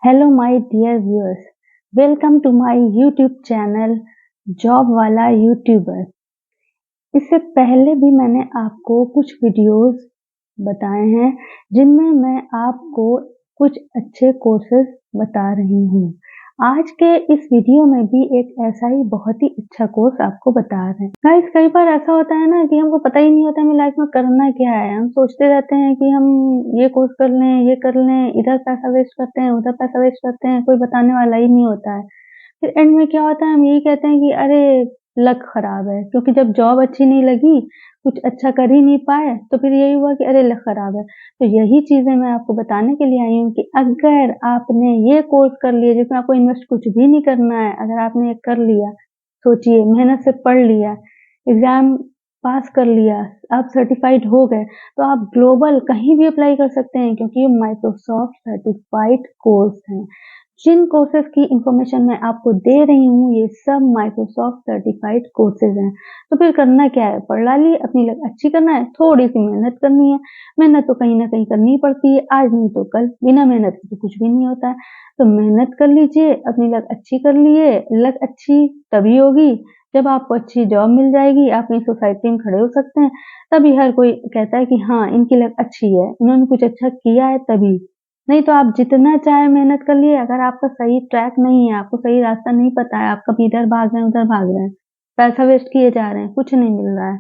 Hello my dear viewers, welcome to my YouTube channel job वाला YouTuber. इससे पहले भी मैंने आपको कुछ वीडियोस बताए हैं जिनमें मैं आपको कुछ अच्छे कोर्सेज बता रही हूँ। आज के इस वीडियो में भी एक ऐसा ही बहुत ही अच्छा कोर्स आपको बता रहे हैं। गाइस, कई बार ऐसा होता है ना कि हमको पता ही नहीं होता हमें लाइफ में करना क्या है। हम सोचते रहते हैं कि हम ये कोर्स कर लें, ये कर लें, इधर पैसा वेस्ट करते हैं, उधर पैसा वेस्ट करते हैं, कोई बताने वाला ही नहीं होता है। फिर एंड में क्या होता है, हम यही कहते हैं कि अरे लक खराब है, क्योंकि जब जॉब अच्छी नहीं लगी, कुछ अच्छा कर ही नहीं पाए, तो फिर यही हुआ कि अरे लक खराब है। तो यही चीजें मैं आपको बताने के लिए आई हूँ कि अगर आपने ये कोर्स कर लिया जिसमें आपको इन्वेस्ट कुछ भी नहीं करना है, अगर आपने ये कर लिया, सोचिए मेहनत से पढ़ लिया, एग्जाम पास कर लिया, आप सर्टिफाइड हो गए, तो आप ग्लोबल कहीं भी अप्लाई कर सकते हैं, क्योंकि ये माइक्रोसॉफ्ट सर्टिफाइड कोर्स हैं। जिन कोर्सेज की इंफॉर्मेशन मैं आपको दे रही हूँ, ये सब माइक्रोसॉफ्ट सर्टिफाइड कोर्सेज हैं। तो फिर करना क्या है, पढ़ डालिए, अपनी लक अच्छी करना है, थोड़ी सी मेहनत करनी है। मेहनत तो कहीं ना कहीं करनी पड़ती है, आज नहीं तो कल, बिना मेहनत के तो कुछ भी नहीं होता है। तो मेहनत कर लीजिए, अपनी लक अच्छी कर लिए। लक अच्छी तभी होगी जब आपको अच्छी जॉब मिल जाएगी, आप अपनी सोसाइटी में खड़े हो सकते हैं, तभी हर कोई कहता है कि हाँ इनकी लक अच्छी है, इन्होंने कुछ अच्छा किया है तभी। नहीं तो आप जितना चाहे मेहनत कर लिए, अगर आपका सही ट्रैक नहीं है, आपको सही रास्ता नहीं पता है, आप कभी इधर भाग रहे हैं उधर भाग रहे हैं, पैसा वेस्ट किए जा रहे हैं, कुछ नहीं मिल रहा है।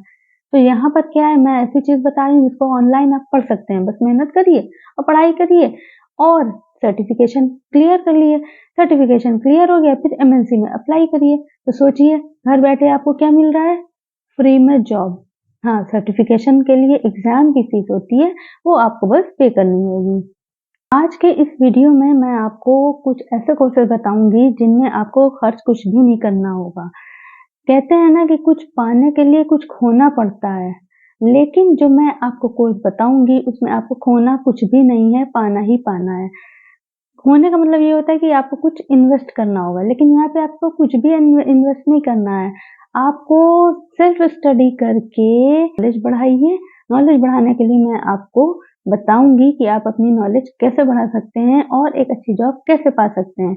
तो यहाँ पर क्या है, मैं ऐसी चीज बता रही हूँ जिसको ऑनलाइन आप पढ़ सकते हैं। बस मेहनत करिए और पढ़ाई करिए और सर्टिफिकेशन क्लियर कर लिए। सर्टिफिकेशन क्लियर हो गया, फिर एमएनसी में अप्लाई करिए। तो सोचिए, घर बैठे आपको क्या मिल रहा है, फ्री में जॉब। हाँ, सर्टिफिकेशन के लिए एग्जाम की फीस होती है, वो आपको बस पे करनी होगी। आज के इस वीडियो में मैं आपको कुछ ऐसे कोर्सेज बताऊंगी जिनमें आपको खर्च कुछ भी नहीं करना होगा। कहते हैं ना कि कुछ पाने के लिए कुछ खोना पड़ता है, लेकिन जो मैं आपको कोर्स बताऊंगी उसमें आपको खोना कुछ भी नहीं है, पाना ही पाना है। खोने का मतलब ये होता है कि आपको कुछ इन्वेस्ट करना होगा, लेकिन यहाँ पे आपको कुछ भी इन्वेस्ट नहीं करना है। आपको सेल्फ स्टडी करके नॉलेज बढ़ाइए। नॉलेज बढ़ाने के लिए मैं आपको बताऊंगी कि आप अपनी नॉलेज कैसे बढ़ा सकते हैं और एक अच्छी जॉब कैसे पा सकते हैं।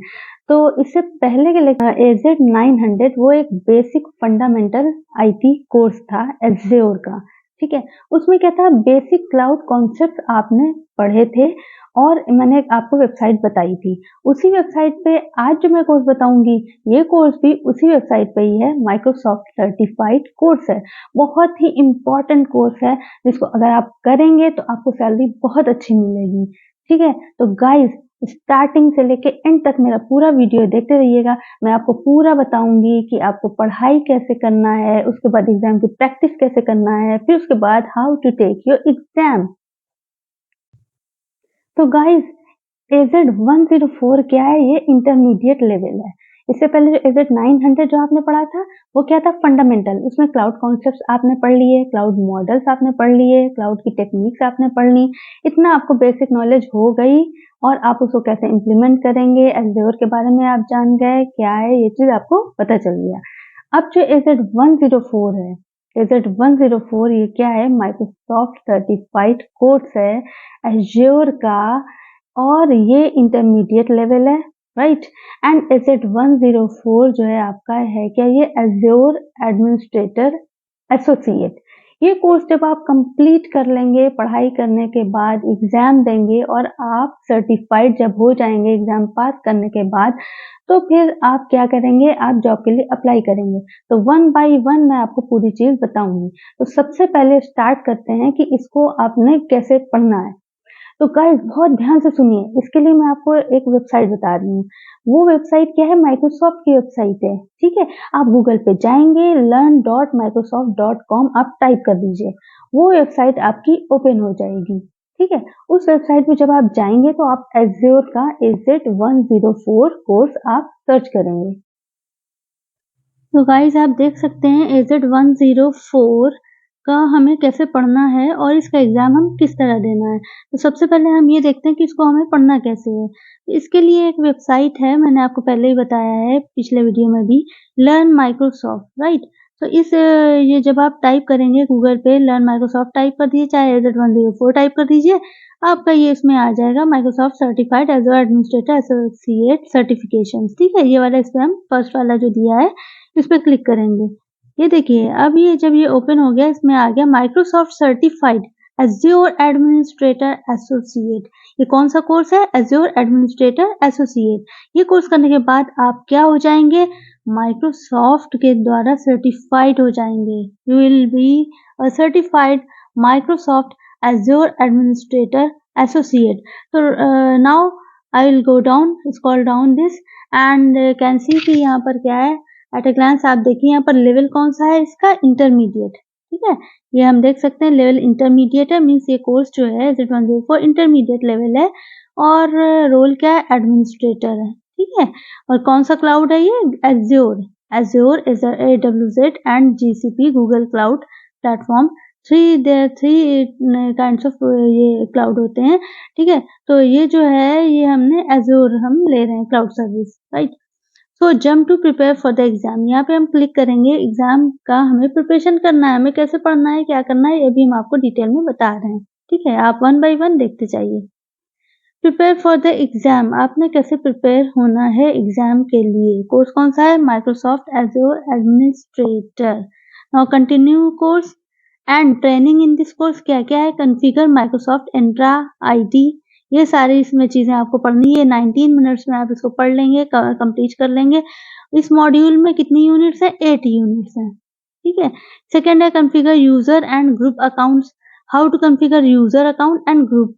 तो इससे पहले के लिए एजेड 900 वो एक बेसिक फंडामेंटल आईटी कोर्स था एज़्योर का। ठीक है, उसमें क्या था, बेसिक क्लाउड कॉन्सेप्ट आपने पढ़े थे और मैंने आपको वेबसाइट बताई थी। उसी वेबसाइट पे आज जो मैं कोर्स बताऊंगी, ये कोर्स भी उसी वेबसाइट पे ही है। माइक्रोसॉफ्ट सर्टिफाइड कोर्स है, बहुत ही इंपॉर्टेंट कोर्स है, जिसको अगर आप करेंगे तो आपको सैलरी बहुत अच्छी मिलेगी। ठीक है, तो गाइस स्टार्टिंग से लेके एंड तक मेरा पूरा वीडियो देखते रहिएगा। मैं आपको पूरा बताऊंगी कि आपको पढ़ाई कैसे करना है, उसके बाद एग्जाम की प्रैक्टिस कैसे करना है, फिर उसके बाद how to take your exam. तो गाइस, एजेड 104 क्या है, ये इंटरमीडिएट लेवल है। इससे पहले जो एजेड 900 जो आपने पढ़ा था, वो क्या था, फंडामेंटल। उसमें क्लाउड कॉन्सेप्ट्स आपने पढ़ लिए, क्लाउड मॉडल्स आपने पढ़ लिए, क्लाउड की टेक्निक्स आपने पढ़ ली। इतना आपको बेसिक नॉलेज हो गई और आप उसको कैसे इम्प्लीमेंट करेंगे, एज़्योर के बारे में आप जान गए, क्या है ये चीज आपको पता चल गया। अब जो एजेड 104 है, एजेड 104 ये क्या है, माइक्रोसॉफ्ट सर्टिफाइड कोर्स है एज़्योर का, और ये इंटरमीडिएट लेवल है, राइट। एंड एजेड 104 जो है आपका है क्या, ये एज़्योर एडमिनिस्ट्रेटर एसोसिएट। ये कोर्स जब आप कंप्लीट कर लेंगे, पढ़ाई करने के बाद एग्जाम देंगे और आप सर्टिफाइड जब हो जाएंगे एग्जाम पास करने के बाद, तो फिर आप क्या करेंगे, आप जॉब के लिए अप्लाई करेंगे। तो वन बाय वन मैं आपको पूरी चीज बताऊंगी। तो सबसे पहले स्टार्ट करते हैं कि इसको आपने कैसे पढ़ना है। तो गाइस बहुत ध्यान से सुनिए, इसके लिए मैं आपको एक वेबसाइट बता रही हूँ। वो वेबसाइट क्या है, माइक्रोसॉफ्ट की वेबसाइट है। ठीक है, आप गूगल पे जाएंगे, learn.microsoft.com आप टाइप कर दीजिए, वो वेबसाइट आपकी ओपन हो जाएगी। ठीक है, उस वेबसाइट पे जब आप जाएंगे तो आप एज़्योर का एजेड 104 कोर्स आप सर्च करेंगे। तो गाइस आप देख सकते हैं एजेड 104 का हमें कैसे पढ़ना है और इसका एग्जाम हम किस तरह देना है। तो सबसे पहले हम ये देखते हैं कि इसको हमें पढ़ना कैसे है। तो इसके लिए एक वेबसाइट है, मैंने आपको पहले ही बताया है पिछले वीडियो में भी, लर्न माइक्रोसॉफ्ट, राइट। तो ये जब आप टाइप करेंगे गूगल पे लर्न माइक्रोसॉफ्ट टाइप कर दीजिए, चाहे एजेड 104 टाइप कर दीजिए, आपका ये इसमें आ जाएगा Microsoft certified Azure administrator associate certifications, ठीक है। ये वाला इस पे हम फर्स्ट वाला जो दिया है इस पे क्लिक करेंगे। ये देखिए अब ये जब ये ओपन हो गया इसमें आ गया Microsoft certified Azure administrator associate. ये कौन सा कोर्स है? एज़ोर एडमिनिस्ट्रेटर एसोसिएट। ये कोर्स करने के बाद आप क्या हो जाएंगे? माइक्रोसॉफ्ट के द्वारा सर्टिफाइड हो जाएंगे। You will be certified Microsoft Azure Administrator Associate. So now I will go down, scroll down this and can see कि यहाँ पर क्या है at a glance। आप देखिए यहाँ पर लेवल कौन सा है इसका? इंटरमीडिएट, ठीक है। ये हम देख सकते हैं लेवल इंटरमीडिएट है, मीन्स ये कोर्स जो है Z104 इंटरमीडिएट लेवल है और रोल क्या है? एडमिनिस्ट्रेटर है, ठीक है। और कौन सा क्लाउड है ये? Azure। Azure is a AWS and GCP Google cloud platform. Three kinds of ये क्लाउड होते हैं, ठीक है। तो ये जो है ये हमने एज़ोर हम ले रहे हैं cloud service, right. So jump to prepare for the exam, यहाँ पे हम क्लिक करेंगे। एग्जाम का हमें प्रिपरेशन करना है, हमें कैसे पढ़ना है, क्या करना है, ये भी हम आपको डिटेल में बता रहे हैं, ठीक है। आप 1 बाय 1 देखते जाइए। प्रिपेयर फॉर द एग्जाम, आपने कैसे प्रिपेयर होना है एग्जाम के लिए। कोर्स कौन सा है? Microsoft Azure administrator. Now continue course and training in this course क्या क्या है? कॉन्फ़िगर माइक्रोसॉफ्ट एंट्रा आईडी, ये सारी इसमें चीजें आपको पढ़नी है। 19 मिनट्स में आप इसको पढ़ लेंगे, कंप्लीट कर लेंगे। इस मॉड्यूल में कितनी यूनिट्स है? 8 यूनिट्स हैं, ठीक है। सेकेंड है configure user and group accounts, how to configure user account and group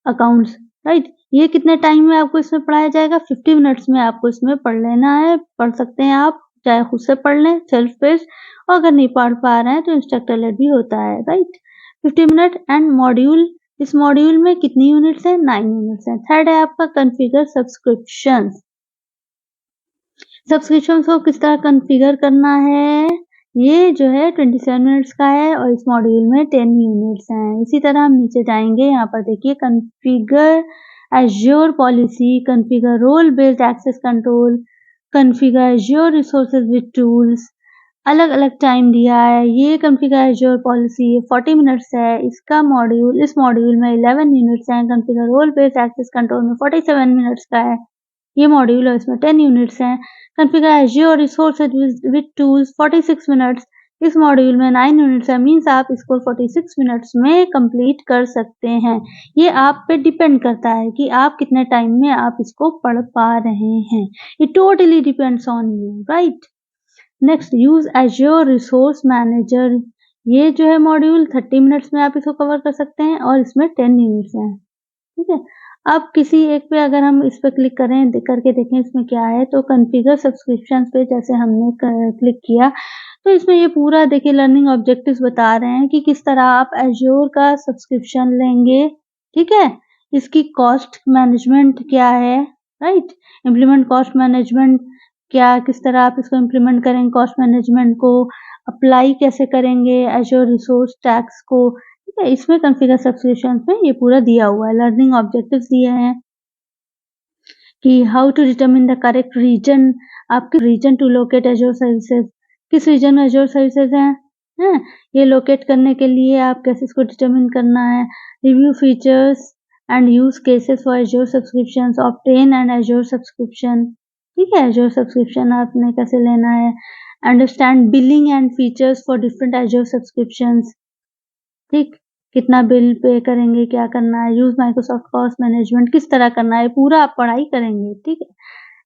accounts, right. ये कितने टाइम में आपको इसमें पढ़ाया जाएगा? 50 मिनट्स में आपको इसमें पढ़ लेना है। पढ़ सकते हैं आप, चाहे खुद से पढ़ लें सेल्फ पेस्ड, और अगर नहीं पढ़ पा रहे हैं तो इंस्ट्रक्टर लेड भी होता है, राइट। 50 मिनट एंड मॉड्यूल, इस मॉड्यूल में कितनी यूनिट्स हैं? 9 यूनिट्स हैं। थर्ड है आपका कॉन्फ़िगर सब्सक्रिप्शंस, सब्सक्रिप्शन को किस तरह कॉन्फ़िगर करना है। ये जो है 27 मिनट्स का है और इस मॉड्यूल में 10 यूनिट्स हैं। इसी तरह हम नीचे जाएंगे, यहाँ पर देखिए configure Azure policy, configure role based access control, configure Azure resources with tools, अलग अलग टाइम दिया है। ये कॉन्फ़िगर एज़्योर पॉलिसी 40 मिनट्स है। इसका मॉड्यूल, इस मॉड्यूल में 11 यूनिट्स हैं। Configure role based access control में 47 मिनट्स का है ये मॉड्यूल, और इसमें 10 यूनिट्स हैं। Configure Azure resources with tools 46 minutes, इस मॉड्यूल में 9 यूनिट्स है, मीन्स आप इसको 46 मिनट्स में कंप्लीट कर सकते हैं। ये आप पे डिपेंड करता है कि आप कितने टाइम में आप इसको पढ़ पा रहे हैं। It totally depends on you, right. Next use Azure resource manager, ये जो है मॉड्यूल 30 मिनट्स में आप इसको कवर कर सकते हैं और इसमें 10 यूनिट्स हैं, ठीक है। अब किसी एक पे अगर हम इस पे क्लिक करें, करके देखें इसमें क्या है, तो कॉन्फ़िगर सब्सक्रिप्शंस पे जैसे हमने क्लिक किया तो इसमें ये पूरा देखिए लर्निंग ऑब्जेक्टिव्स बता रहे हैं कि किस तरह आप एज़्योर का सब्सक्रिप्शन लेंगे, ठीक है। इसकी कॉस्ट मैनेजमेंट क्या है, राइट। इम्प्लीमेंट कॉस्ट मैनेजमेंट, क्या किस तरह आप इसको इम्प्लीमेंट करेंगे, कॉस्ट मैनेजमेंट को अप्लाई कैसे करेंगे एज़्योर रिसोर्स टैक्स को, ठीक है। इसमें कॉन्फ़िगर सब्सक्रिप्शंस में ये पूरा दिया हुआ है। लर्निंग ऑब्जेक्टिव्स दिए हैं कि how to determine the correct region, आपके region to locate Azure services, किस रीजन में एज़्योर सर्विसेज हैं, ये लोकेट करने के लिए आप कैसे इसको डिटरमिन करना है। Review features and use cases for Azure subscriptions, obtain and Azure subscription, ठीक है। एज़्योर सब्सक्रिप्शन आपने कैसे लेना है। Understand billing and features for different Azure subscriptions, ठीक, कितना बिल पे करेंगे, क्या करना है। यूज माइक्रोसॉफ्ट कॉस्ट मैनेजमेंट किस तरह करना है, पूरा आप पढ़ाई करेंगे, ठीक है।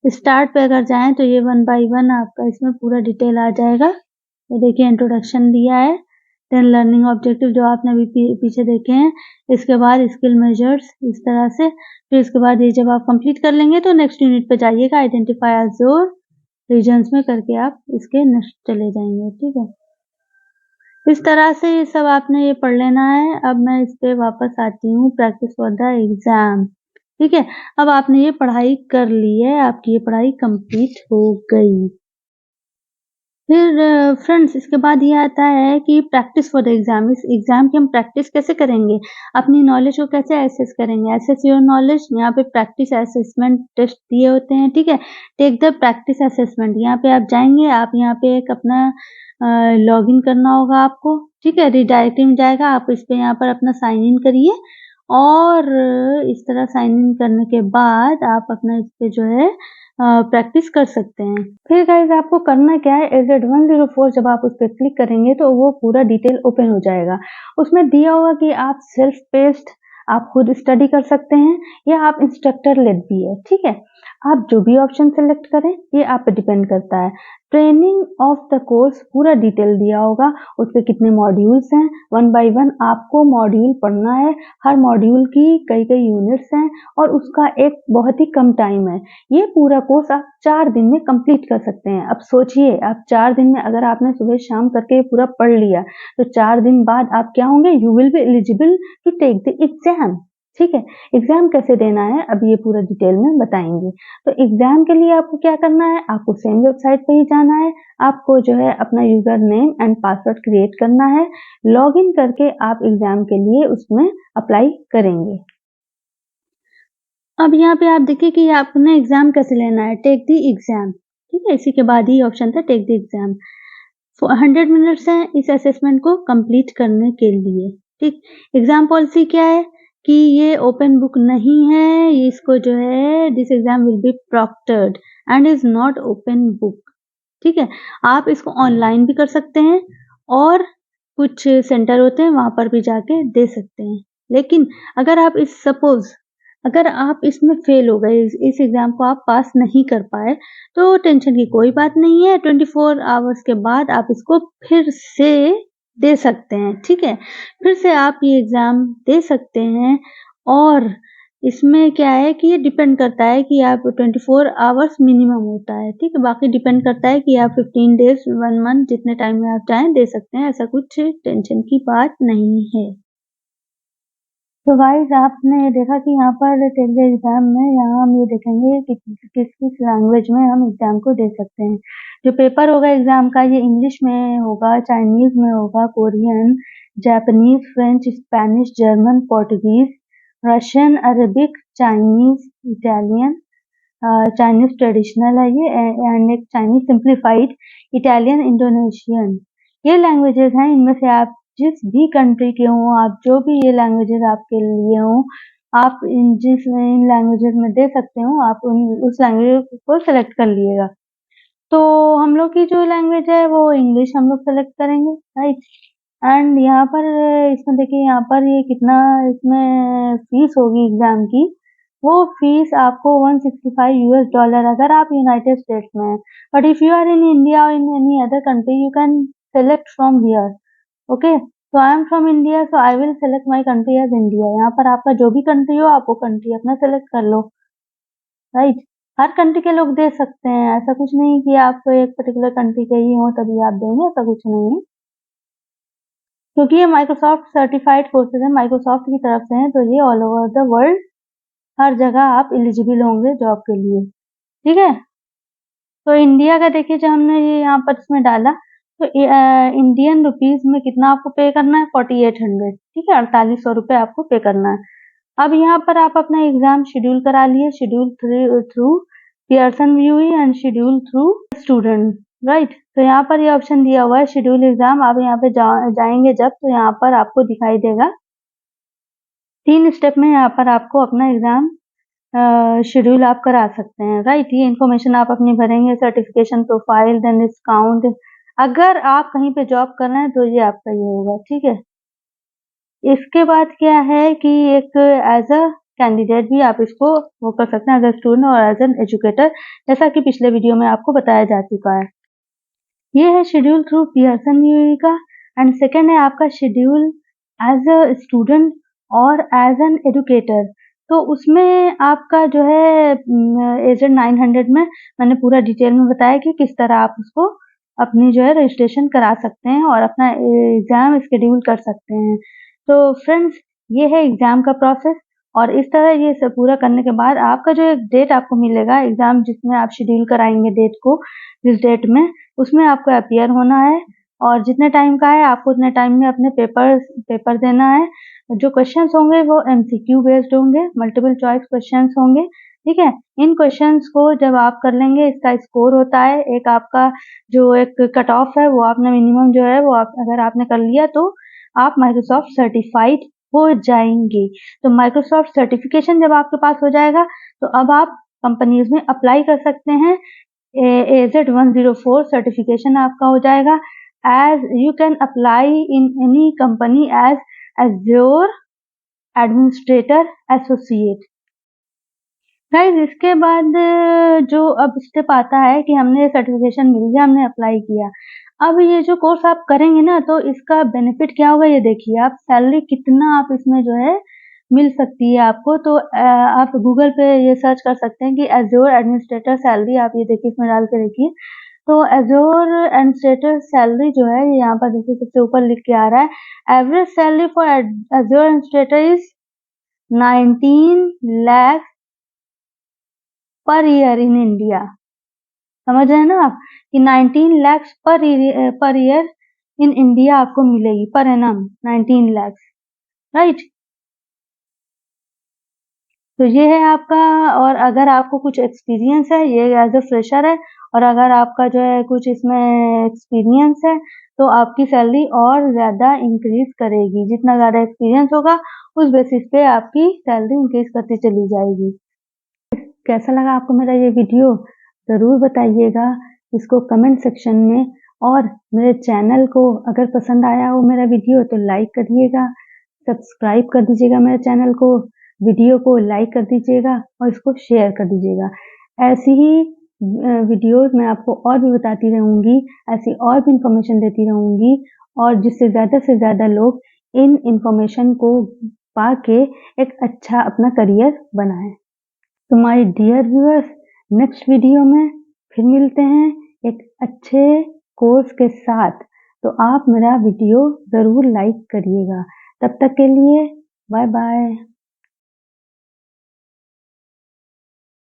स्टार्ट पे अगर जाएं तो ये 1 बाय 1 आपका इसमें पूरा डिटेल आ जाएगा। ये देखिए इंट्रोडक्शन दिया है, देन लर्निंग ऑब्जेक्टिव जो आपने अभी पीछे देखे हैं, इसके बाद स्किल मेजर्स, इस तरह से। फिर इसके बाद ये जब आप कंप्लीट कर लेंगे तो नेक्स्ट यूनिट पे जाइएगा, आइडेंटिफाई एज़्योर रीजन्स में करके आप इसके नेक्स्ट चले जाएंगे, ठीक है। इस तरह से ये सब आपने ये पढ़ लेना है। अब मैं इस पे वापस आती हूँ, प्रैक्टिस फॉर द एग्जाम, ठीक है। अब आपने ये पढ़ाई कर ली है, आपकी ये पढ़ाई कंप्लीट हो गई। फिर फ्रेंड्स इसके बाद ये आता है कि प्रैक्टिस फॉर द एग्जाम, इस एग्जाम की हम प्रैक्टिस कैसे करेंगे, अपनी नॉलेज को कैसे एसेस करेंगे। एसेस योर नॉलेज, यहाँ पे प्रैक्टिस असेसमेंट टेस्ट दिए होते हैं, ठीक है। टेक द प्रैक्टिस असेसमेंट, यहाँ पे आप जाएंगे, आप यहाँ पे एक अपना लॉगिन करना होगा आपको, ठीक है। रिडायरेक्टिंग जाएगा, आप इस पे यहाँ पर अपना साइन इन करिए और इस तरह साइन इन करने के बाद आप अपना इस पे जो है प्रैक्टिस कर सकते हैं। फिर गाइज आपको करना क्या है, AZ 104 जब आप उस पर क्लिक करेंगे तो वो पूरा डिटेल ओपन हो जाएगा। उसमें दिया होगा कि आप सेल्फ पेस्ड आप खुद स्टडी कर सकते हैं या आप इंस्ट्रक्टर लेड भी है, ठीक है। आप जो भी ऑप्शन सेलेक्ट करें ये आप पे डिपेंड करता है। ट्रेनिंग ऑफ द कोर्स पूरा डिटेल दिया होगा, उस पर कितने मॉड्यूल्स हैं, 1 बाय 1 आपको मॉड्यूल पढ़ना है। हर मॉड्यूल की कई यूनिट्स हैं और उसका एक बहुत ही कम टाइम है। ये पूरा कोर्स आप 4 दिन में कंप्लीट कर सकते हैं। अब सोचिए, आप 4 दिन में अगर आपने सुबह शाम करके पूरा पढ़ लिया तो 4 दिन बाद आप क्या होंगे, you will be eligible to take the exam, ठीक है। एग्जाम कैसे देना है अब ये पूरा डिटेल में बताएंगे। तो एग्जाम के लिए आपको क्या करना है, आपको सेम वेबसाइट पे ही जाना है। आपको जो है अपना user name and password create करना है। लॉगिन करके आप एग्जाम के लिए उसमें अप्लाई करेंगे। अब यहाँ पे आप देखिए कि आपने एग्जाम कैसे लेना है, टेक द एग्जाम, ठीक है। इसी के बाद ही ऑप्शन था टेक द एग्जाम। 100 मिनट्स हैं इस असेसमेंट को कंप्लीट करने के लिए, ठीक। एग्जाम पॉलिसी क्या है कि ये ओपन बुक नहीं है, इसको जो है this exam will be proctored and is not open book, ठीक है। आप इसको ऑनलाइन भी कर सकते हैं और कुछ सेंटर होते हैं वहां पर भी जाके दे सकते हैं। लेकिन अगर आप अगर आप इसमें फेल हो गए, इस एग्जाम को आप पास नहीं कर पाए, तो टेंशन की कोई बात नहीं है। 24 आवर्स के बाद आप इसको फिर से दे सकते हैं, ठीक है। फिर से आप ये एग्जाम दे सकते हैं और इसमें क्या है कि ये डिपेंड करता है कि आप 24 आवर्स मिनिमम होता है, ठीक है। बाकी डिपेंड करता है कि आप 15 डेज 1 मंथ जितने टाइम में आप चाहें दे सकते हैं, ऐसा कुछ टेंशन की बात नहीं है। तो गाइस आपने देखा कि यहाँ पर टेक द एग्जाम में यहाँ हम ये देखेंगे कि किस किस लैंग्वेज में हम एग्जाम को दे सकते हैं। जो पेपर होगा एग्जाम का ये इंग्लिश में होगा, चाइनीज में होगा, Korean, Japanese, French, Spanish, German, Portuguese, Russian, Arabic, Chinese, Italian, Chinese traditional है ये, एंड एक चाइनीज सिंप्लीफाइड, इटालियन, इंडोनेशियन, ये लैंग्वेजेस हैं। इनमें से आप जिस भी कंट्री के हों, आप जो भी ये लैंग्वेजेस आपके लिए हों, आप इन लैंग्वेजेस में दे सकते हो, आप उस लैंग्वेज को सेलेक्ट कर लीजिएगा। तो हम लोग की जो लैंग्वेज है वो इंग्लिश हम लोग सेलेक्ट करेंगे, राइट। एंड यहाँ पर इसमें देखिए, यहाँ पर ये कितना इसमें फीस होगी एग्जाम की, वो फीस आपको $165 अगर आप यूनाइटेड स्टेट्स में हैं। But if you are in India और in any other country you can select from here, okay. तो I am from India, so I will select my country as India. यहाँ पर आपका जो भी कंट्री हो आप वो कंट्री अपना सेलेक्ट कर लो, राइट। हर कंट्री के लोग दे सकते हैं, ऐसा कुछ नहीं कि आप एक पर्टिकुलर कंट्री के ही हो तभी आप देंगे, ऐसा कुछ नहीं है। क्योंकि ये माइक्रोसॉफ्ट सर्टिफाइड कोर्सेज है, माइक्रोसॉफ्ट की तरफ से हैं, तो ये ऑल ओवर द वर्ल्ड हर जगह आप एलिजिबल होंगे जॉब के लिए, ठीक है। तो इंडिया का देखिए, जो हमने ये यहाँ पर इसमें डाला, तो इंडियन रुपीज में कितना आपको पे करना है, 4800, ठीक है, 4800 रुपये आपको पे करना है। अब यहाँ पर आप अपना एग्जाम शेड्यूल करा लिए, schedule through Pearson VUE and schedule through student, right. तो यहाँ पर ये ऑप्शन दिया हुआ है शेड्यूल एग्जाम। आप यहाँ पे जाएंगे जब, तो यहाँ पर आपको दिखाई देगा 3 स्टेप में यहाँ पर आपको अपना एग्जाम शेड्यूल आप करा सकते हैं, राइट। ये इन्फॉर्मेशन आप अपनी भरेंगे, सर्टिफिकेशन, प्रोफाइल, देन डिस्काउंट। अगर आप कहीं पे जॉब कर रहे हैं तो ये आपका ये होगा, ठीक है। इसके बाद क्या है कि एक एज अ कैंडिडेट भी आप इसको वो कर सकते हैं, एज अ स्टूडेंट और एज एन एजुकेटर, जैसा कि पिछले वीडियो में आपको बताया जा चुका है। ये है शेड्यूल थ्रू पियर्सन यूई का। एंड सेकेंड है आपका शेड्यूल एज अ स्टूडेंट और एज एन एजुकेटर। तो उसमें आपका जो है एजेड 900 में मैंने पूरा डिटेल में बताया कि किस तरह आप उसको अपनी जो है रजिस्ट्रेशन करा सकते हैं और अपना एग्जाम शेड्यूल कर सकते हैं। तो फ्रेंड्स, ये है एग्जाम का प्रोसेस। और इस तरह ये सब पूरा करने के बाद आपका जो एक डेट आपको मिलेगा एग्जाम जिसमें आप शेड्यूल कराएंगे डेट को, जिस डेट में, उसमें आपको अपीयर होना है। और जितने टाइम का है आपको उतने टाइम में अपने पेपर देना है। जो क्वेश्चंस होंगे वो एमसीक्यू बेस्ड होंगे, मल्टीपल चॉइस क्वेश्चंस होंगे, ठीक है। इन क्वेश्चंस को जब आप कर लेंगे, इसका स्कोर होता है, एक आपका जो एक कट ऑफ है वो आपने मिनिमम जो है वो अगर आपने कर लिया तो आप माइक्रोसॉफ्ट सर्टिफाइड हो जाएंगे। तो माइक्रोसॉफ्ट सर्टिफिकेशन जब आपके पास हो जाएगा तो अब आप कंपनीज में अप्लाई कर सकते हैं। AZ-104 सर्टिफिकेशन आपका हो जाएगा। As you can apply in any company as Azure administrator associate. Guys इसके बाद जो अब स्टेप आता है कि हमने सर्टिफिकेशन मिल गया, हमने अप्लाई किया। अब ये जो कोर्स आप करेंगे ना तो इसका बेनिफिट क्या होगा ये देखिए। आप सैलरी कितना आप इसमें जो है मिल सकती है आपको। तो आप गूगल पे ये सर्च कर सकते हैं कि Azure एडमिनिस्ट्रेटर सैलरी, आप ये देखिए इसमें डाल के देखिए। तो Azure एडमिनिस्ट्रेटर सैलरी जो है यहाँ पर देखिए सबसे ऊपर लिख के आ रहा है, average salary for Azure administrator is 19 lakh per year in India. समझ रहे हैं ना आप कि 19 lakh per year in India आपको मिलेगी, पर एनम 19 लाख, राइट। तो ये है आपका। और अगर आपको कुछ एक्सपीरियंस है, ये एज अ फ्रेशर है, और अगर आपका जो है कुछ इसमें एक्सपीरियंस है तो आपकी सैलरी और ज़्यादा इंक्रीज करेगी। जितना ज़्यादा एक्सपीरियंस होगा उस बेसिस पे आपकी सैलरी इंक्रीज करती चली जाएगी। कैसा लगा आपको मेरा ये वीडियो ज़रूर बताइएगा इसको कमेंट सेक्शन में। और मेरे चैनल को अगर पसंद आया हो मेरा वीडियो तो लाइक करिएगा, सब्सक्राइब कर दीजिएगा मेरे चैनल को, वीडियो को लाइक कर दीजिएगा और इसको शेयर कर दीजिएगा। ऐसी ही वीडियोस मैं आपको और भी बताती रहूँगी, ऐसी और भी इंफॉर्मेशन देती रहूँगी, और जिससे ज़्यादा से ज़्यादा लोग इन इंफॉर्मेशन को पा के एक अच्छा अपना करियर बनाएं। तो my dear viewers, next video में फिर मिलते हैं एक अच्छे कोर्स के साथ। तो आप मेरा वीडियो ज़रूर लाइक करिएगा। तब तक के लिए बाय बाय।